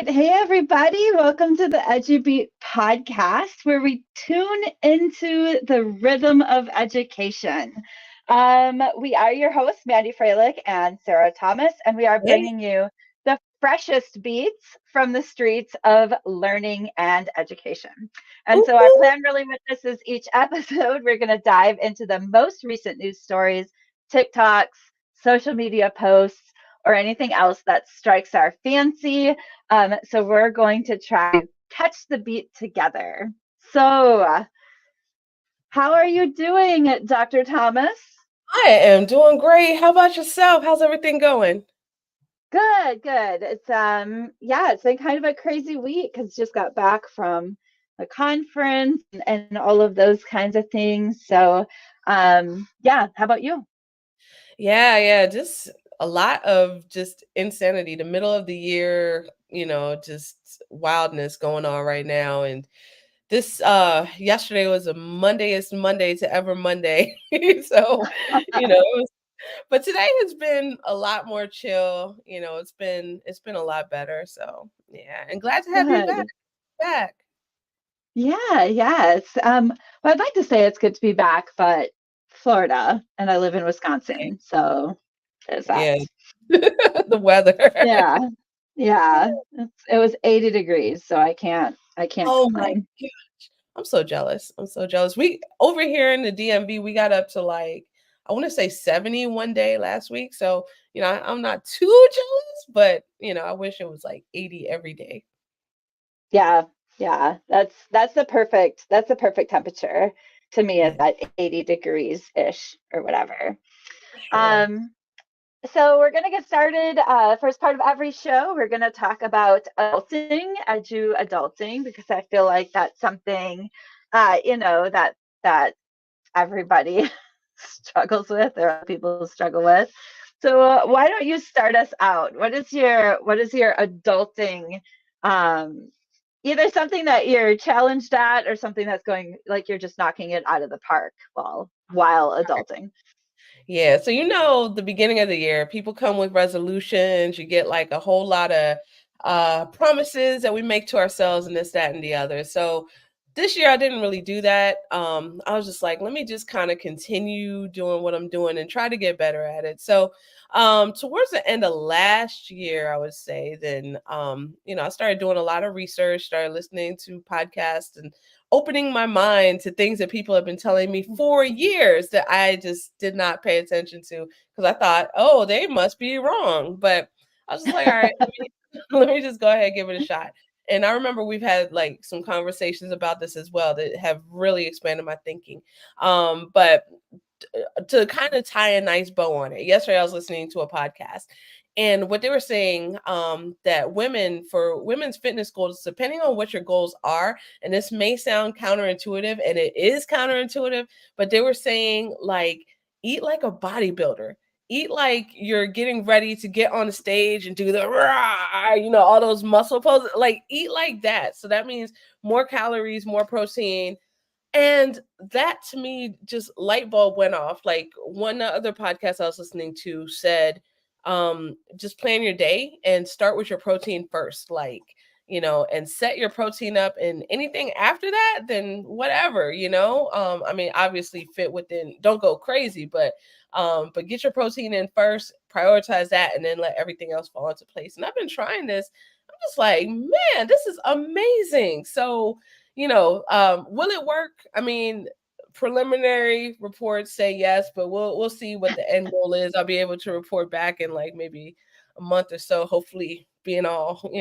right. Hey, everybody. Welcome to the EduBeat podcast, where we tune into the rhythm of education. We are your hosts, Mandy Froehlich and Sarah Thomas, and we are Hey. bringing you the freshest beats from the streets of learning and education. And Ooh, so, our ooh. plan really with this is each episode, we're going to dive into the most recent news stories, TikToks, social media posts, or anything else that strikes our fancy. So we're going to try to catch the beat together. So, how are you doing, Dr. Thomas? I am doing great. How about yourself? How's everything going? Good, good. Yeah, it's been kind of a crazy week because just got back from a conference and all of those kinds of things. So, yeah, how about you? Yeah, just a lot of just insanity. The middle of the year, just wildness going on right now. And this yesterday was a Mondayest Monday to ever Monday. So, it was, but today has been a lot more chill. It's been a lot better. So yeah, and glad to have you back. Good. Back. Yeah, yes. Well, I'd like to say it's good to be back, but Florida, and I live in Wisconsin, so there's that. Yeah. The weather. Yeah, yeah. It was 80 degrees, so I can't Oh my complain. gosh. I'm so jealous. I'm so jealous. We over here in the DMV, we got up to like I want to say 70 one day last week. So, I'm not too jealous, but I wish it was like 80 every day. Yeah, yeah. That's the perfect temperature to me Yeah. at that 80 degrees ish or whatever. Yeah. Um, So we're going to get started. First part of every show, we're going to talk about adulting, because I feel like that's something, that everybody struggles with, or people struggle with. So why don't you start us out? What is your adulting? Um, Either something that you're challenged at, or something that's going like you're just knocking it out of the park while adulting. Yeah. So, the beginning of the year, people come with resolutions. You get like a whole lot of promises that we make to ourselves and this, that, and the other. So this year I didn't really do that. I was just like, let me just kind of continue doing what I'm doing and try to get better at it. So towards the end of last year, I would say, then I started doing a lot of research, started listening to podcasts and opening my mind to things that people have been telling me for years that I just did not pay attention to because I thought, oh, they must be wrong. But I was just like, all right, let me just go ahead and give it a shot. And I remember we've had like some conversations about this as well that have really expanded my thinking. But to kind of tie a nice bow on it, yesterday I was listening to a podcast, and what they were saying, that for women's fitness goals, depending on what your goals are, and this may sound counterintuitive, and it is counterintuitive, but they were saying like eat like a bodybuilder. Eat like you're getting ready to get on the stage and do the rah, all those muscle poses. Like eat like that. So that means more calories, more protein, and that to me, just light bulb went off. Like one other podcast I was listening to said, just plan your day and start with your protein first. Like, and set your protein up, and anything after that, then whatever, I mean, obviously fit within, don't go crazy, but get your protein in first, prioritize that, and then let everything else fall into place. And I've been trying this. I'm just like, man, this is amazing. So, will it work? I mean, preliminary reports say yes, but we'll see what the end goal is. I'll be able to report back in like maybe a month or so, hopefully being all.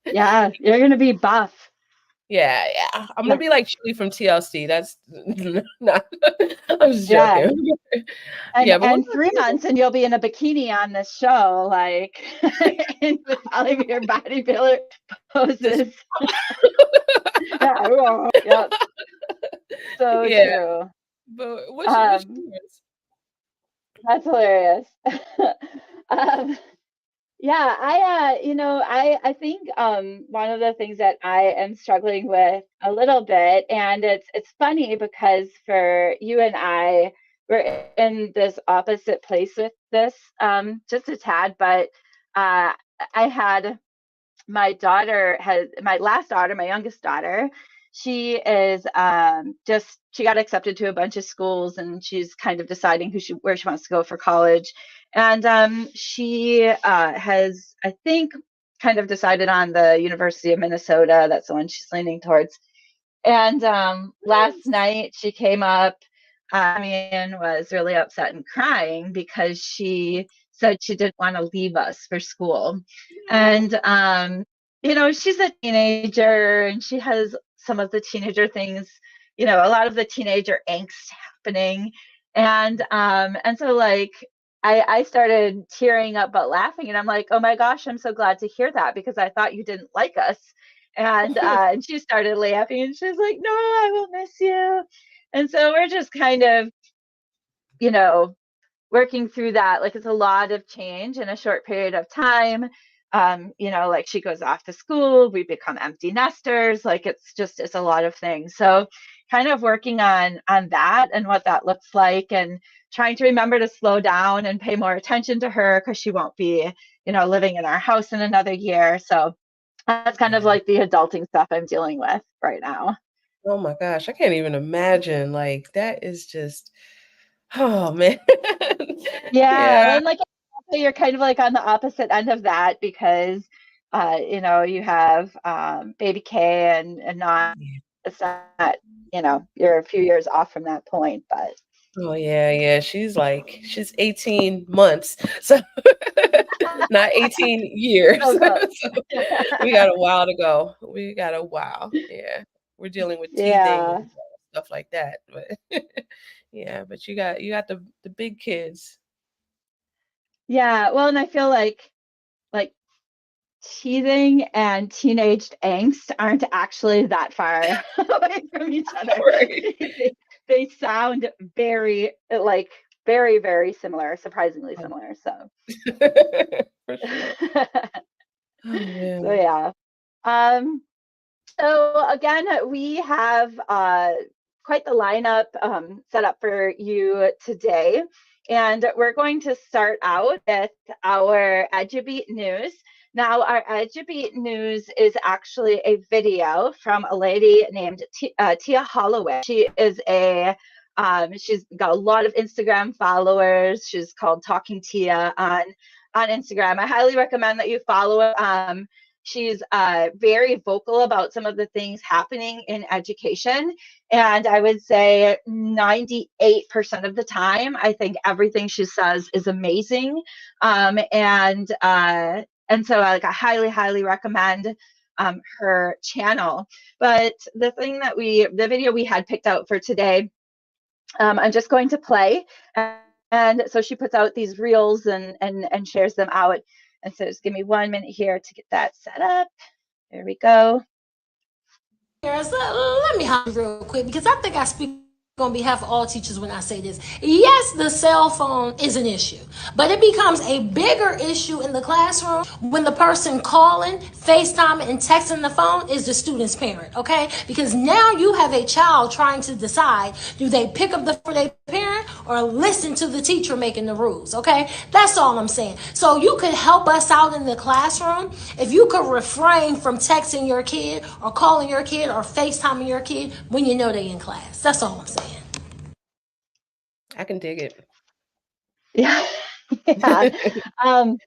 Yeah, you're gonna be buff. Yeah. I'm gonna Yeah, be like Chili from TLC. That's not I'm just yeah. joking. And Yeah, but what and about 3 months and you'll be in a bikini on this show, like and with all of your bodybuilder this? poses. Yeah, yep. So Yeah, true. but what's Um, yours? that's hilarious. um, Yeah, I think one of the things that I am struggling with a little bit, and it's funny because for you and I, we're in this opposite place with this, just a tad, but uh, I had my last daughter, my youngest daughter, she is she got accepted to a bunch of schools, and she's kind of deciding where she wants to go for college. And she has, I think, kind of decided on the University of Minnesota. That's the one she's leaning towards. And last night she came up, and was really upset and crying because she said she didn't want to leave us for school. And she's a teenager, and she has some of the teenager things, a lot of the teenager angst happening. And so, like, I started tearing up but laughing, and I'm like, oh my gosh, I'm so glad to hear that, because I thought you didn't like us. And she started laughing, and she's like, no, I will miss you. And so we're just kind of, you know, working through that. Like, it's a lot of change in a short period of time. Like, she goes off to school, we become empty nesters. Like, it's a lot of things. So kind of working on that and what that looks like, and trying to remember to slow down and pay more attention to her, because she won't be, living in our house in another year. So that's kind of like the adulting stuff I'm dealing with right now. Oh my gosh, I can't even imagine. Like, that is just, oh man. Yeah, Yeah. and like, you're kind of like on the opposite end of that, because you have baby K, and not, it's not, you're a few years off from that point, but Oh yeah, yeah. She's 18 months. So not 18 years. so close. So we got a while to go. We got a while. Yeah. We're dealing with teething Yeah. and stuff like that. But yeah, but you got the big kids. Yeah. Well, and I feel like teething and teenage angst aren't actually that far away from each other. Right. They sound very, very similar, surprisingly similar. So, For sure. Oh so man. yeah. Um, so again, we have quite the lineup set up for you today. And we're going to start out with our EduBeat news. Now, our EduBeat news is actually a video from a lady named Tia Holloway. She's got a lot of Instagram followers. She's called Talking Tia on Instagram. I highly recommend that you follow her. She's very vocal about some of the things happening in education. And I would say 98% of the time, I think everything she says is amazing. And so I highly, highly recommend her channel. But the video we had picked out for today, I'm just going to play. And so she puts out these reels and shares them out. And so just give me 1 minute here to get that set up. There we go. Let me hop real quick, because I think I speak on behalf of all teachers when I say this. Yes, the cell phone is an issue, but it becomes a bigger issue in the classroom when the person calling, FaceTiming, and texting the phone is the student's parent, okay? Because now you have a child trying to decide, do they pick up the phone for their parent or listen to the teacher making the rules, okay? That's all I'm saying. So you could help us out in the classroom if you could refrain from texting your kid or calling your kid or FaceTiming your kid when you know they're in class. That's all I'm saying. I can dig it. Yeah. Yeah. Um,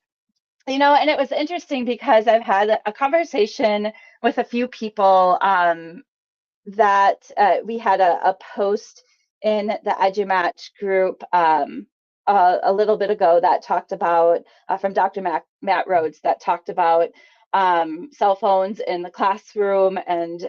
and it was interesting because I've had a conversation with a few people that we had a post in the EduMatch group a little bit ago that talked about, from Dr. Matt Rhodes, that talked about cell phones in the classroom, and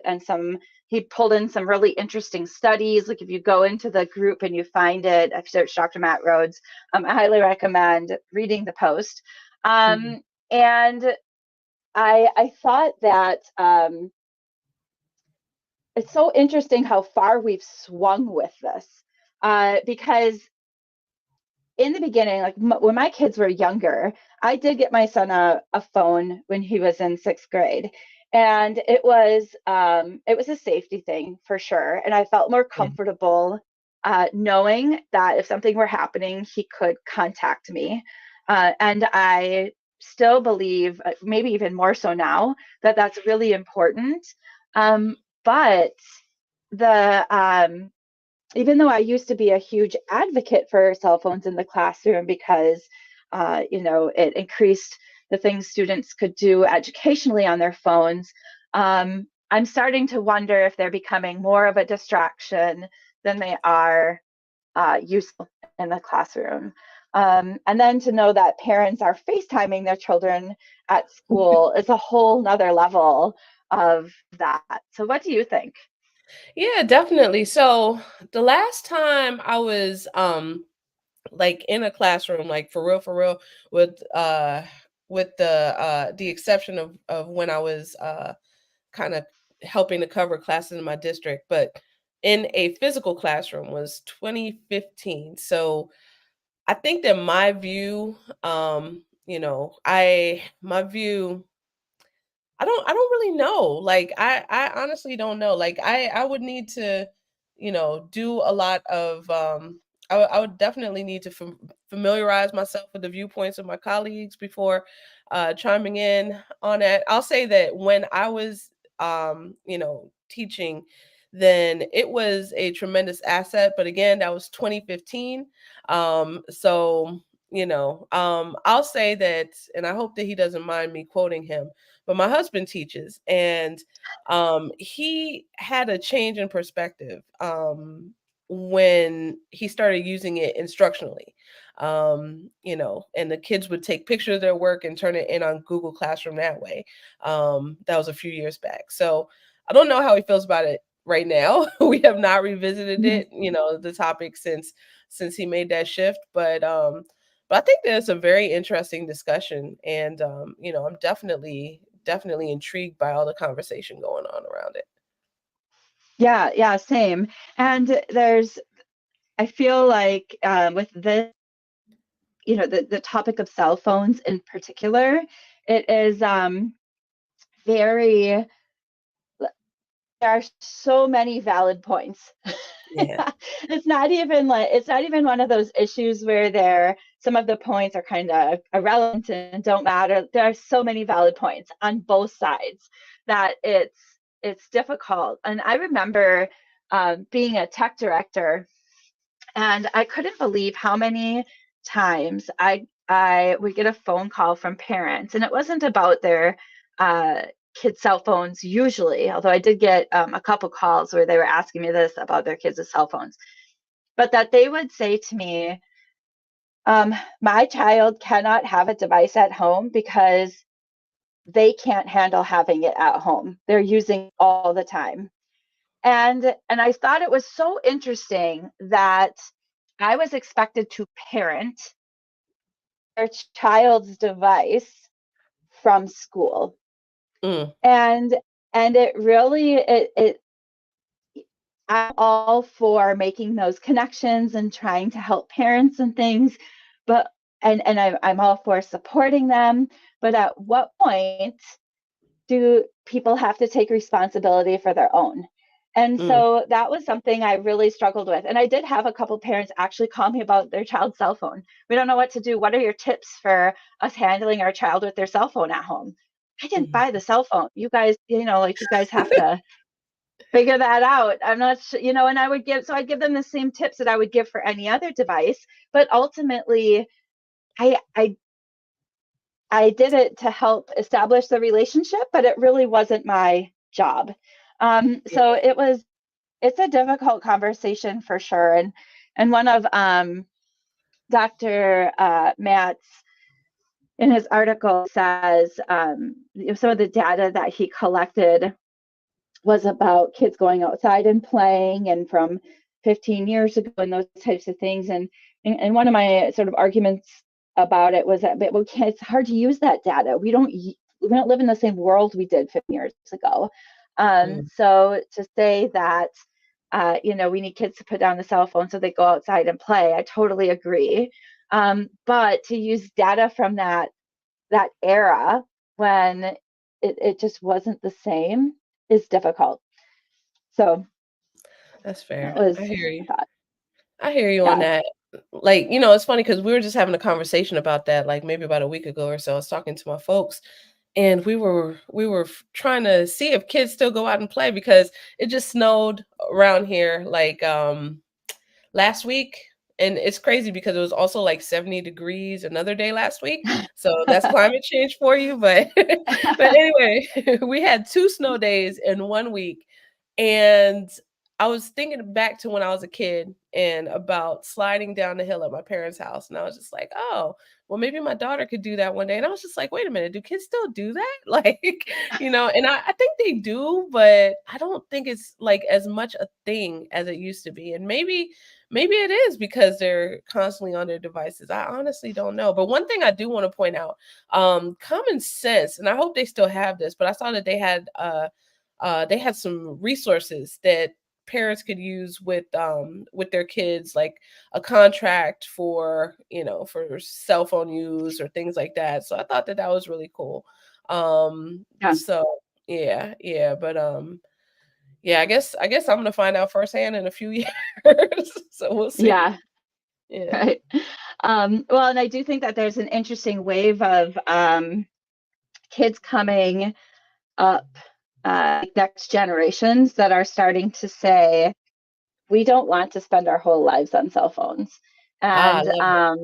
he pulled in some really interesting studies. Like, if you go into the group and you find it, I've searched Dr. Matt Rhodes. I highly recommend reading the post. Mhm. And I thought that it's so interesting how far we've swung with this, because in the beginning, like when my kids were younger, I did get my son a phone when he was in 6th grade, and it was a safety thing for sure, and I felt more Yeah. comfortable knowing that if something were happening, he could contact me, and I still believe, maybe even more so now, that that's really important. But even though I used to be a huge advocate for cell phones in the classroom because, it increased the things students could do educationally on their phones, I'm starting to wonder if they're becoming more of a distraction than they are useful in the classroom. And then to know that parents are FaceTiming their children at school is a whole nother level of that. So what do you think? Yeah, definitely. So the last time I was like in a classroom, like for real, with the exception of when I was kind of helping to cover classes in my district, but in a physical classroom was 2015. So I think that my view, my view, I don't really know. Like I honestly don't know. Like I would need to, do a lot of I would definitely need to familiarize myself with the viewpoints of my colleagues before chiming in on it. I'll say that when I was teaching, then it was a tremendous asset, but again, that was 2015. So I'll say that, and I hope that he doesn't mind me quoting him, but my husband teaches, and he had a change in perspective when he started using it instructionally. And the kids would take pictures of their work and turn it in on Google Classroom that way. That was a few years back. So I don't know how he feels about it right now. We have not revisited Mhm. it, the topic since he made that shift, but I think that's a very interesting discussion, and I'm definitely intrigued by all the conversation going on around it. Yeah, yeah, same. And I feel like with this, the topic of cell phones in particular, it is very, there are so many valid points. Yeah. It's not even one of those issues where some of the points are kind of irrelevant and don't matter. There are so many valid points on both sides that it's difficult. And I remember being a tech director, and I couldn't believe how many times I would get a phone call from parents, and it wasn't about their uh, kids' cell phones usually, although I did get a couple calls where they were asking me this about their kids' cell phones, but that they would say to me, "My child cannot have a device at home because they can't handle having it at home. They're using it all the time." And I thought it was so interesting that I was expected to parent their child's device from school. Mm, And it really it I'm all for making those connections and trying to help parents and things, but I'm all for supporting them. But at what point do people have to take responsibility for their own? And mm, so that was something I really struggled with. And I did have a couple parents actually call me about their child's cell phone. We don't know what to do. What are your tips for us handling our child with their cell phone at home? I didn't mm, buy the cell phone. You guys, like you guys have to figure that out. I'm not sure, and I'd give them the same tips that I would give for any other device. But ultimately, I, I I did it to help establish the relationship, but it really wasn't my job. yeah. So it's a difficult conversation for sure. And one of Dr. Matt's in his article says some of the data that he collected was about kids going outside and playing and from 15 years ago and those types of things. And one of my sort of arguments about it was that it's hard to use that data. We don't live in the same world we did 15 years ago. Mm, So to say that we need kids to put down the cell phone so they go outside and play, I totally agree. But to use data from that era when it just wasn't the same is difficult. So that's that fair. was I hear my you. thought. I hear you on Yeah. that. like, it's funny because we were just having a conversation about that, like maybe about a week ago or so. I was talking to my folks, and we were trying to see if kids still go out and play because it just snowed around here, like last week. And it's crazy because it was also like 70 degrees another day last week. So that's climate change for you. But but anyway, we had 2 snow days in 1 week. And I was thinking back to when I was a kid and about sliding down the hill at my parents' house. And I was just like, oh, well, maybe my daughter could do that one day. And I was just like, wait a minute, do kids still do that? Like, and I think they do, but I don't think it's like as much a thing as it used to be. And maybe it is because they're constantly on their devices. I honestly don't know. But one thing I do want to point out, common sense, and I hope they still have this, but I saw that they had some resources that parents could use with their kids, like a contract for cell phone use or things like that. So I thought that was really cool. Yeah. So yeah, but yeah, I guess I'm gonna find out firsthand in a few years. So we'll see. Yeah. Yeah. Right. Well, and I do think that there's an interesting wave of kids coming up, next generations that are starting to say, we don't want to spend our whole lives on cell phones. Ah, I And, love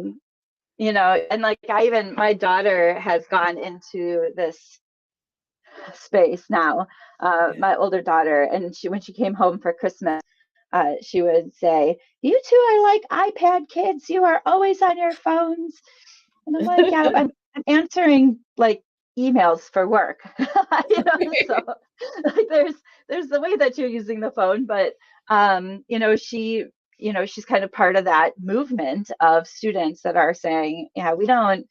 it. and like my daughter has gone into this space now, Yeah. my older daughter, and when she came home for Christmas, she would say, "You two are like iPad kids. You are always on your phones." And I'm like, "Yeah, I'm answering like emails for work." So like there's the way that you're using the phone, but she's kind of part of that movement of students that are saying, yeah, we don't.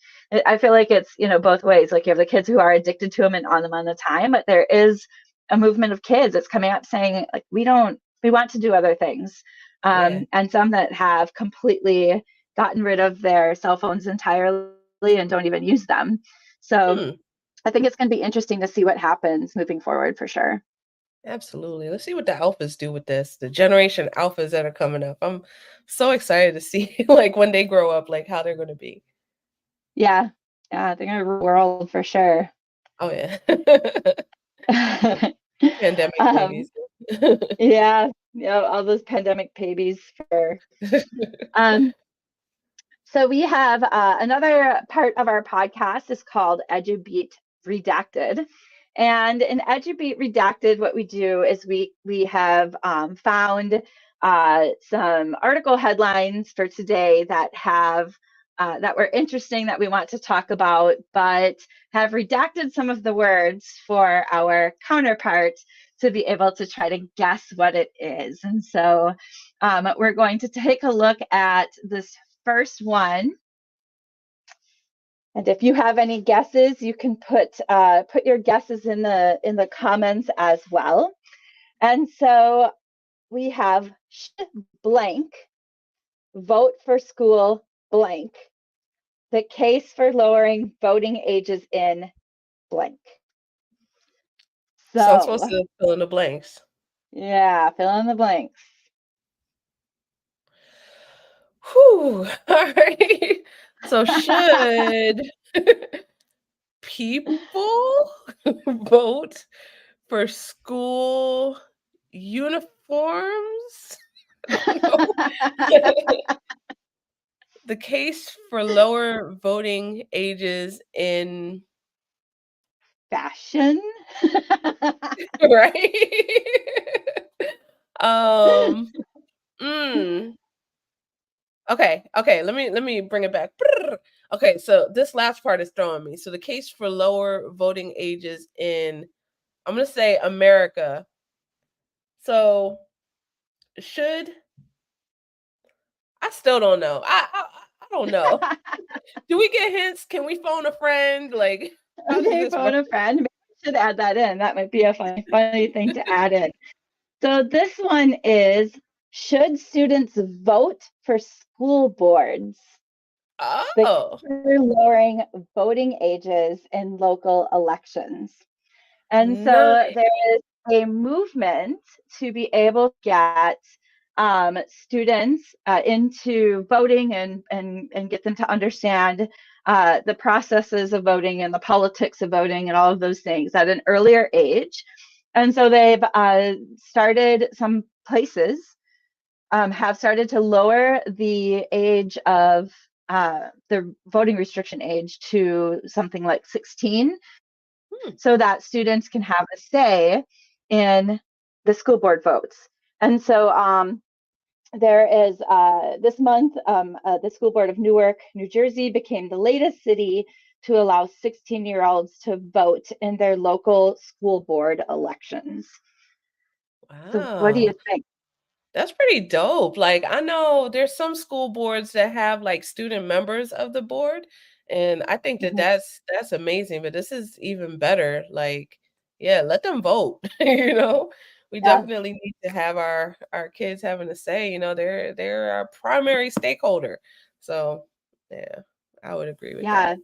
I feel like it's both ways. Like you have the kids who are addicted to them and on them on the time, but there is a movement of kids that's coming up saying like we want to do other things, Yeah. and some that have completely gotten rid of their cell phones entirely and don't even use them. So Hmm. I think it's going to be interesting to see what happens moving forward for sure. Absolutely. Let's see what the alphas do with this. The generation alphas that are coming up. I'm so excited to see like when they grow up, like how they're going to be. Yeah. Yeah. They're going to rule the world for sure. Oh yeah. Pandemic um, babies. yeah. Yeah. All those pandemic babies for. Um, So we have another part of our podcast is called EduBeat Redacted. And in EduBeat Redacted, what we do is we have found some article headlines for today that have that were interesting that we want to talk about, but have redacted some of the words for our counterpart to be able to try to guess what it is. And so we're going to take a look at this first one. And if you have any guesses, you can put your guesses in the comments as well. And so we have blank, vote for school blank, the case for lowering voting ages in blank. So I'm supposed So to fill in the blanks. yeah, fill in the blanks. Whew. All right. So should people vote for school uniforms? I don't know. The case for lower voting ages in Fashion. right? Um, mm, okay, let me bring it back. Okay, so this last part is throwing me. So the case for lower voting ages in, I'm gonna say America. So should, I still don't know. I don't know. Do we get hints? Can we phone a friend? Like, how does Okay, this work? phone a friend. Maybe I should add that in. That might be a funny thing to add in. So this one is, should students vote for school boards? The case Oh, for lowering voting ages in local elections. And so nice. there is a movement to be able to get students into voting and get them to understand the processes of voting and the politics of voting and all of those things at an earlier age. And so they've started, some places have started to lower the age of the voting restriction age to something like 16, so that students can have a say in the school board votes. And so there is this month, the school board of Newark, New Jersey became the latest city to allow 16-year-olds to vote in their local school board elections. So what do you Wow. think? That's pretty dope. Like, I know there's some school boards that have like student members of the board, and I think that Mhm. that's amazing, but this is even better. Like, yeah, let them vote, you know? We Yeah, definitely need to have our kids having a say, they're our primary stakeholder. So, yeah, I would agree with yeah. that.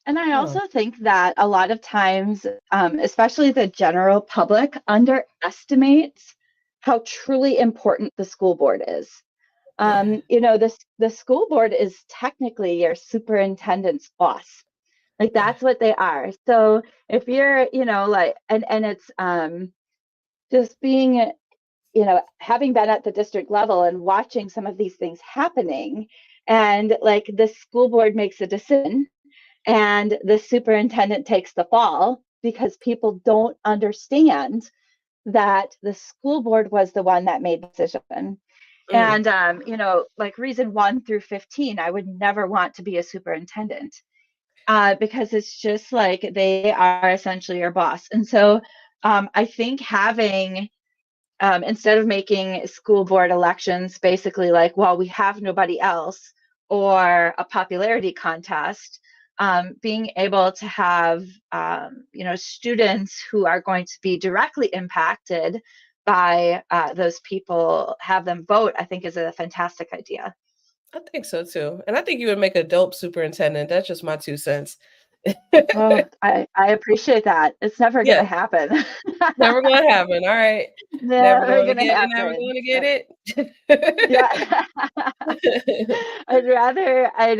And I Huh. also think that a lot of times, especially the general public, underestimates how truly important the school board is. Yeah. The school board is technically your superintendent's boss. Like Yeah. that's what they are. So if you're, like, and it's just being, having been at the district level and watching some of these things happening, and like the school board makes a decision and the superintendent takes the fall because people don't understand that the school board was the one that made the decision. Mm, And like reason 1 through 15, I would never want to be a superintendent, because it's just like they are essentially your boss. And so I think having, instead of making school board elections basically like, well, we have nobody else, or a popularity contest, being able to have, students who are going to be directly impacted by those people, have them vote, I think is a fantastic idea. I think so too. And I think you would make a dope superintendent. That's just my 2 cents. Oh, I appreciate that. It's never going Yeah. to happen. Never gonna happen, alright. Never Never gonna going to get it, never happen. gonna Yeah. get it. Yeah.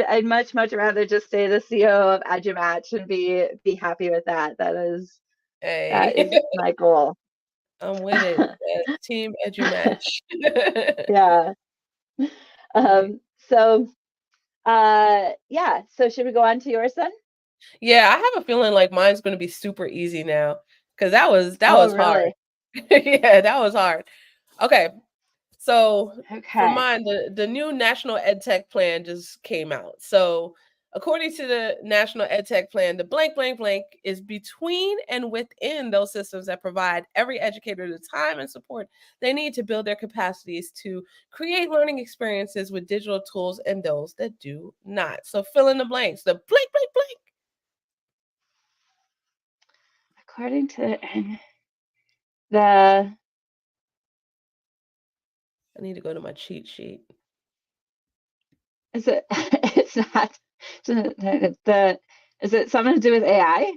I'd much rather just stay the CEO of EduMatch and be happy with that. That Hey, is my goal. I'm with it. Team EduMatch. Yeah. Right. Um, so yeah, so should we go on to yours then? Yeah, I have a feeling like mine's gonna be super easy now, because that Oh, was hard. really? Yeah, that was hard. Okay. So for Okay. mine, the new National EdTech Plan just came out. So according to the National EdTech Plan, the blank blank blank is between and within those systems that provide every educator the time and support they need to build their capacities to create learning experiences with digital tools and those that do not. So fill in the blanks. The blank blank blank. According to the I need to go to my cheat sheet. is it it's not the is it something to do with AI?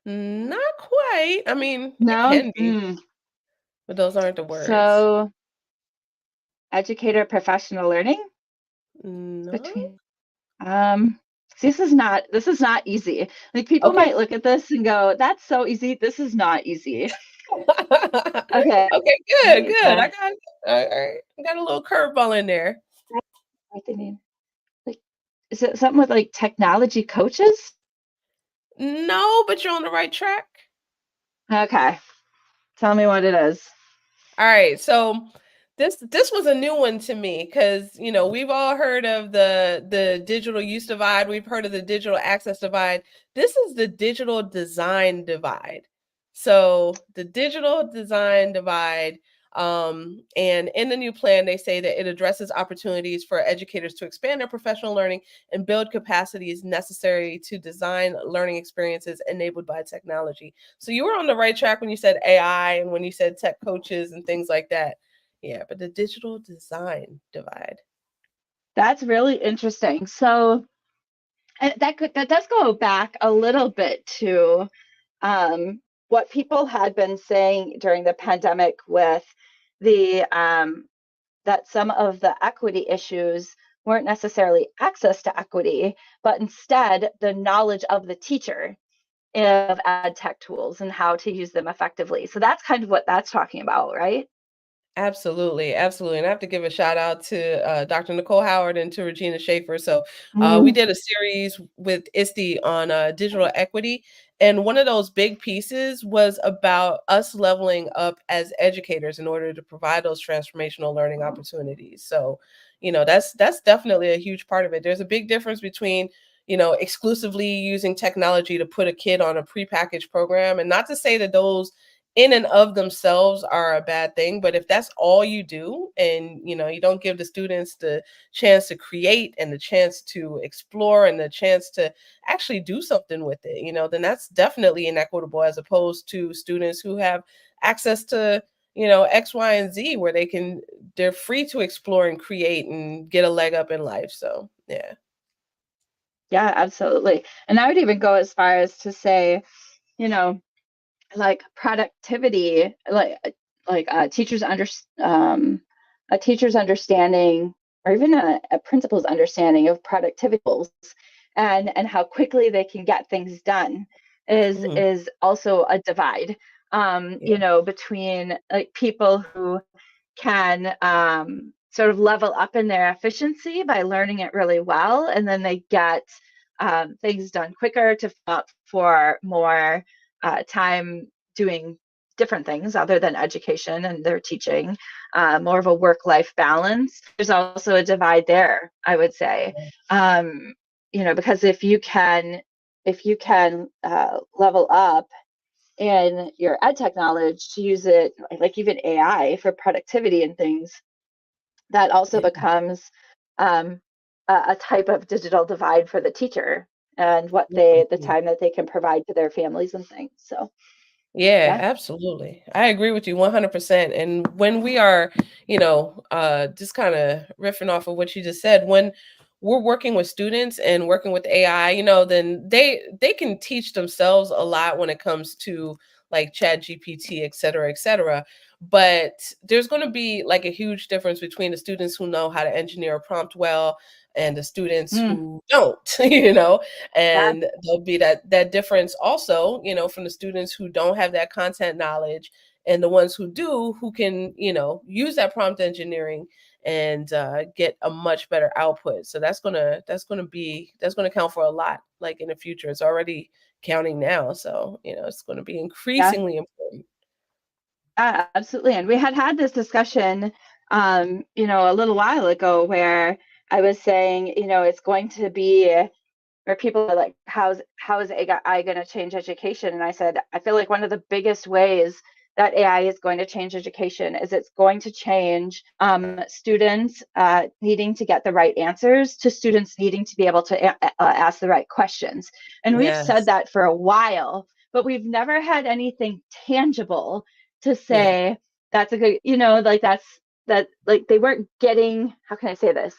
Not quite. I mean, it No? can be, but those aren't the words. So educator professional learning No. between see, this is not easy. Like people Okay. might look at this and go, that's so easy. This is not easy. Okay. Okay, good, good. Uh, I got a little curveball in there. what they mean? Like, is it something with like technology coaches? No, but you're on the right track. Okay. Tell me what it is. All right, so this was a new one to me because we've all heard of the digital use divide. We've heard of the digital access divide. This is the digital design divide. So the digital design divide, and in the new plan, they say that it addresses opportunities for educators to expand their professional learning and build capacities necessary to design learning experiences enabled by technology. So you were on the right track when you said AI and when you said tech coaches and things like that. Yeah, but the digital design divide. That's really interesting. So that does go back a little bit to what people had been saying during the pandemic with that some of the equity issues weren't necessarily access to equity, but instead the knowledge of the teacher of ed tech tools and how to use them effectively. So that's kind of what that's talking about, right? Absolutely, absolutely. And I have to give a shout out to Dr. Nicole Howard and to Regina Schaefer. So we Mm. did a series with ISTE on digital equity. And one of those big pieces was about us leveling up as educators in order to provide those transformational learning opportunities. So, that's definitely a huge part of it. There's a big difference between, exclusively using technology to put a kid on a prepackaged program. And not to say that those in and of themselves are a bad thing, but if that's all you do, and you don't give the students the chance to create and the chance to explore and the chance to actually do something with it, then that's definitely inequitable, as opposed to students who have access to X, Y, and Z, where they're free to explore and create and get a leg up in life. So yeah. Yeah, absolutely. And I would even go as far as to say, you know, like productivity, like a teacher's understanding, or even a principal's understanding of productivity goals, and how quickly they can get things done Mhm. is also a divide, Yeah. between like people who can sort of level up in their efficiency by learning it really well, and then they get things done quicker to up for more time doing different things other than education and their teaching, more of a work-life balance. There's also a divide there, I would say, because if you can level up in your ed tech knowledge to use it, like even AI for productivity and things, that also Yeah. becomes um, a type of digital divide for the teacher and the Mhm. time that they can provide to their families and things. So Yeah, yeah. absolutely. I agree with you 100%. And when we are, just kind of riffing off of what you just said, when we're working with students and working with AI, then they can teach themselves a lot when it comes to like Chat GPT, et cetera, et cetera. But there's going to be like a huge difference between the students who know how to engineer a prompt well and the students Mm, who don't, you know, yeah. and there'll be that difference also, from the students who don't have that content knowledge and the ones who do, who can, use that prompt engineering and get a much better output. So that's gonna count for a lot, like in the future. It's already counting now, so it's going to be Yeah. increasingly important. Absolutely. And we had this discussion, a little while ago where I was saying, it's going to be where people are like, how is AI going to change education? And I said, I feel like one of the biggest ways that AI is going to change education is it's going to change students needing to get the right answers to students needing to be able to ask the right questions. And we've said Yes. that for a while, but we've never had anything tangible to Yeah. say that's a good, like that, like they weren't getting, how can I say this?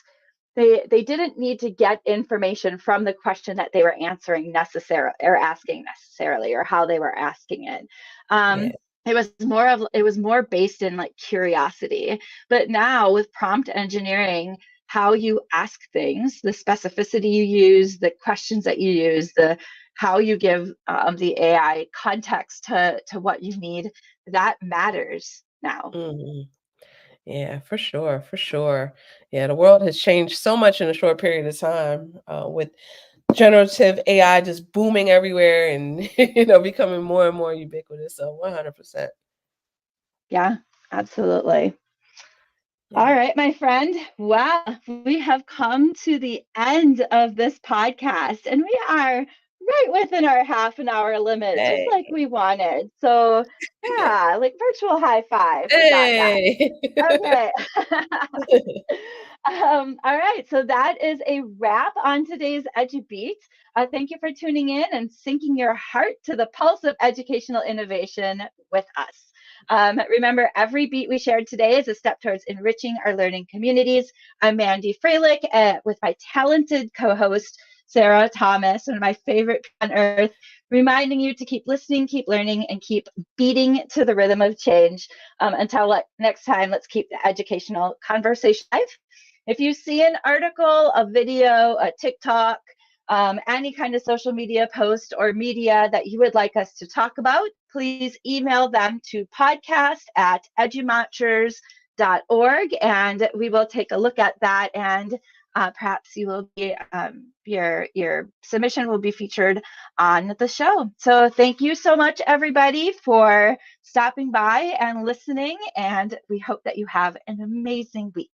They didn't need to get information from the question that they were answering necessarily or asking necessarily, or how they were asking it. Yeah. It was more based in like curiosity. But now with prompt engineering, how you ask things, the specificity you use, the questions that you use, the how you give the AI context to what you need, that matters now. Mhm. Yeah, for sure, for sure. Yeah, the world has changed so much in a short period of time, with generative AI just booming everywhere and becoming more and more ubiquitous. So 100%. Yeah, absolutely. All Yeah. right, my friend. Well, we have come to the end of this podcast, and we are right within our half an hour limit, just Hey. like we wanted. So, yeah, like virtual high five. We got that. Hey. Okay. All right. So that is a wrap on today's EduBeat. Thank you for tuning in and syncing your heart to the pulse of educational innovation with us. Remember, every beat we shared today is a step towards enriching our learning communities. I'm Mandy Froehlich with my talented co host, Sarah Thomas, one of my favorite people on earth, reminding you to keep listening, keep learning, and keep beating to the rhythm of change. Until next time, let's keep the educational conversation alive. If you see an article, a video, a TikTok, any kind of social media post or media that you would like us to talk about, please email them to podcast@edumatchers.org, and we will take a look at that, and perhaps you will be your submission will be featured on the show. So thank you so much, everybody, for stopping by and listening, and we hope that you have an amazing week.